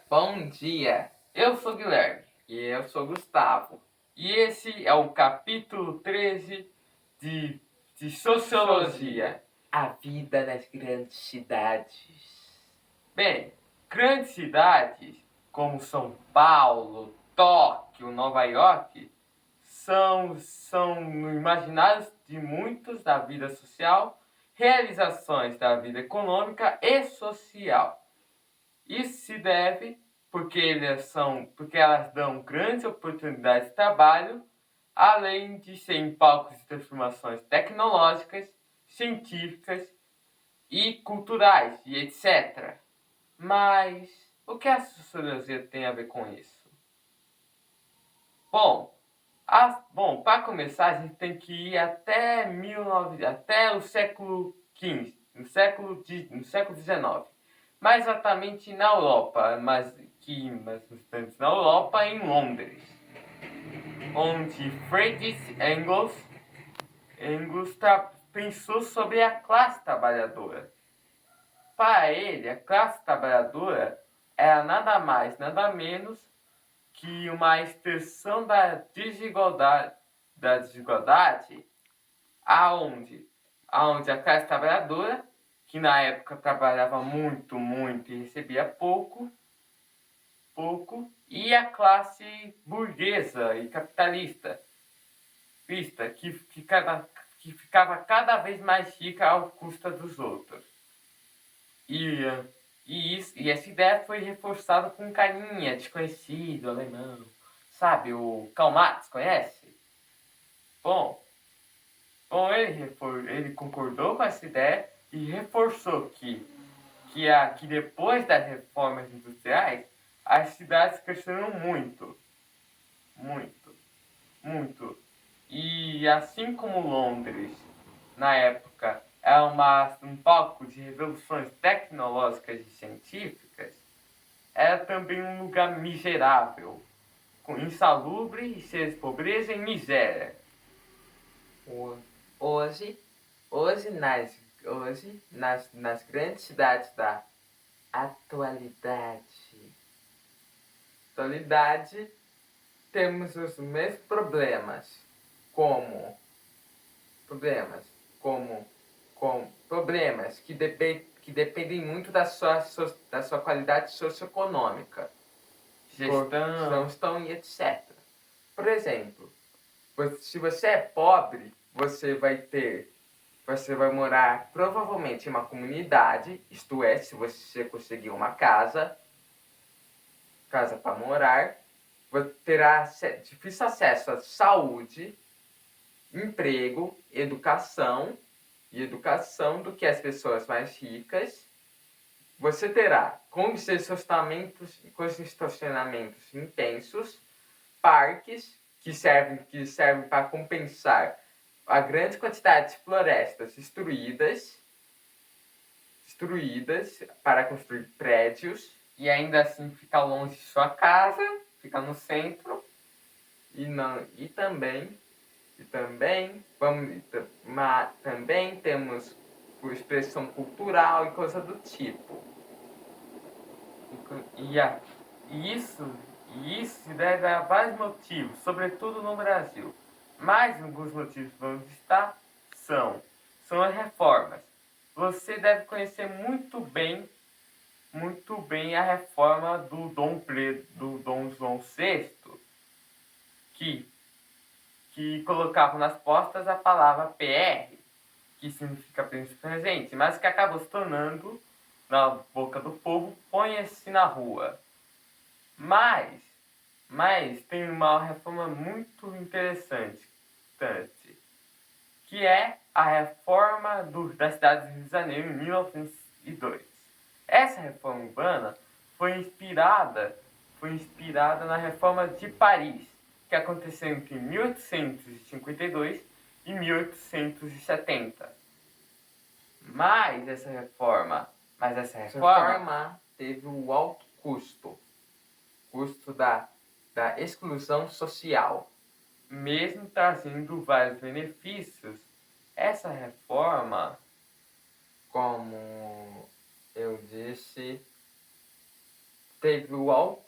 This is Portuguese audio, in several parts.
Bom dia, eu sou Guilherme e eu sou Gustavo. E esse é o capítulo 13 de Sociologia, a vida nas grandes cidades. Bem, grandes cidades como São Paulo, Tóquio, Nova York são no imaginário de muitos da vida social, realizações da vida econômica e social. Isso se deve porque elas dão grandes oportunidades de trabalho, além de serem palcos de transformações tecnológicas, científicas e culturais e etc. Mas o que a sociologia tem a ver com isso? Bom, para começar, a gente tem que ir até o século XV, no século XIX. Mais exatamente na Europa, mais distantes na Europa, em Londres, onde Friedrich Engels pensou sobre a classe trabalhadora. Para ele, a classe trabalhadora era nada mais, nada menos que uma expressão da desigualdade aonde a classe trabalhadora, que na época trabalhava muito e recebia pouco, e a classe burguesa e capitalista, que ficava cada vez mais rica ao custo dos outros. E essa ideia foi reforçada com um carinha desconhecido, alemão. Sabe, o Karl Marx, conhece? Bom ele concordou com essa ideia e reforçou que depois das reformas industriais, as cidades cresceram muito. E assim como Londres, na época, é um palco de revoluções tecnológicas e científicas, era também um lugar miserável, insalubre, cheio de pobreza e miséria. Hoje nas grandes cidades da atualidade, temos os mesmos problemas como problemas que dependem muito da sua qualidade socioeconômica, gestão e etc. Por exemplo, se você é pobre, você vai morar provavelmente em uma comunidade, isto é, se você conseguir uma casa para morar, você terá difícil acesso à saúde, emprego, educação do que as pessoas mais ricas. Você terá congestionamentos intensos, parques que servem para compensar a grande quantidade de florestas destruídas para construir prédios, e ainda assim fica longe de sua casa, fica no centro, e também temos expressão cultural e coisa do tipo. E isso se deve a vários motivos, sobretudo no Brasil. Mas alguns motivos que vamos listar são as reformas. Você deve conhecer muito bem a reforma do Dom João VI, que colocava nas postas a palavra PR, que significa príncipe presente, mas que acabou se tornando, na boca do povo, ponha-se na rua. Mas tem uma reforma muito interessante, que é a reforma da cidade do Rio de Janeiro em 1902. Essa reforma urbana foi inspirada na reforma de Paris, que aconteceu entre 1852 e 1870. Mas essa reforma teve um alto custo da exclusão social. Mesmo trazendo vários benefícios, essa reforma, como eu disse, teve o alto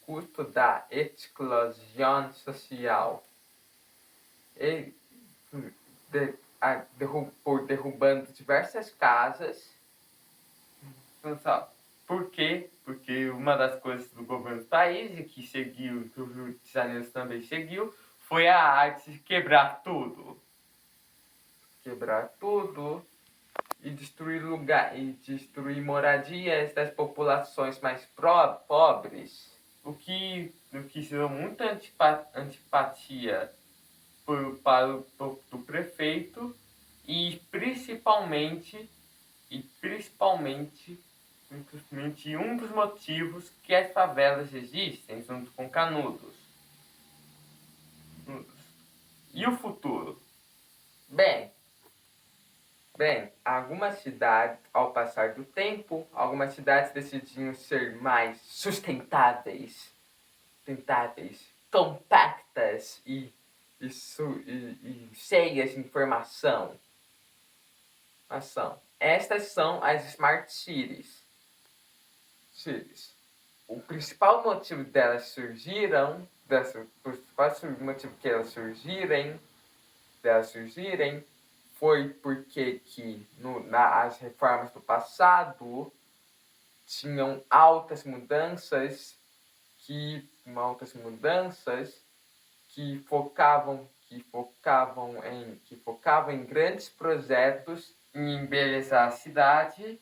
custo da exclusão social. Por derrubando diversas casas. Por quê? Porque uma das coisas do governo do país, e que seguiu, que o Rio de Janeiro também seguiu, foi a arte de quebrar tudo. Quebrar tudo e destruir moradias das populações mais pobres. O que gerou muita antipatia do prefeito e principalmente um dos motivos que as favelas existem junto com Canudos. E o futuro? Bem, algumas cidades, ao passar do tempo, algumas cidades decidiram ser mais sustentáveis, compactas e cheias de informação. Estas são as Smart Cities. O principal motivo que elas surgirem foi porque as reformas do passado tinham altas mudanças que focavam em grandes projetos em embelezar a cidade,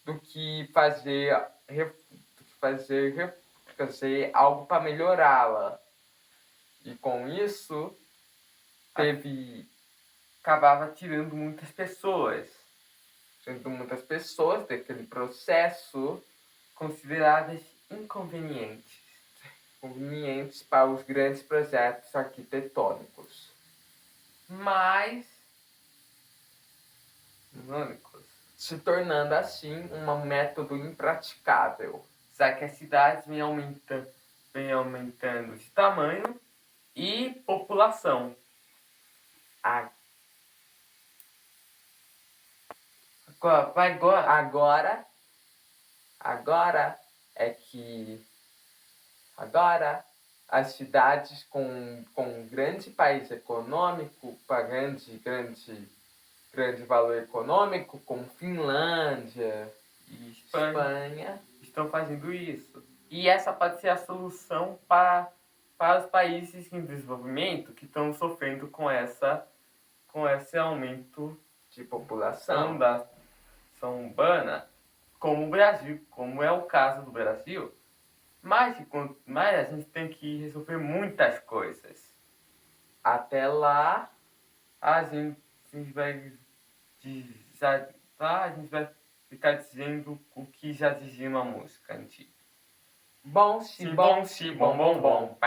do que fazer algo para melhorá-la. E com isso acabava tirando muitas pessoas daquele processo, consideradas inconvenientes para os grandes projetos arquitetônicos, mas se tornando assim um método impraticável, já que as cidades vêm aumentando de tamanho e população. Agora as cidades com grande país econômico, para grande valor econômico, como Finlândia e Espanha, estão fazendo isso. E essa pode ser a solução para os países em desenvolvimento que estão sofrendo com esse aumento de população da urbana, como o Brasil, como é o caso do Brasil. Mas a gente tem que resolver muitas coisas. Até lá, a gente vai ficar dizendo o que já dizia uma música antiga. Bom, bom, bom, bom, bom.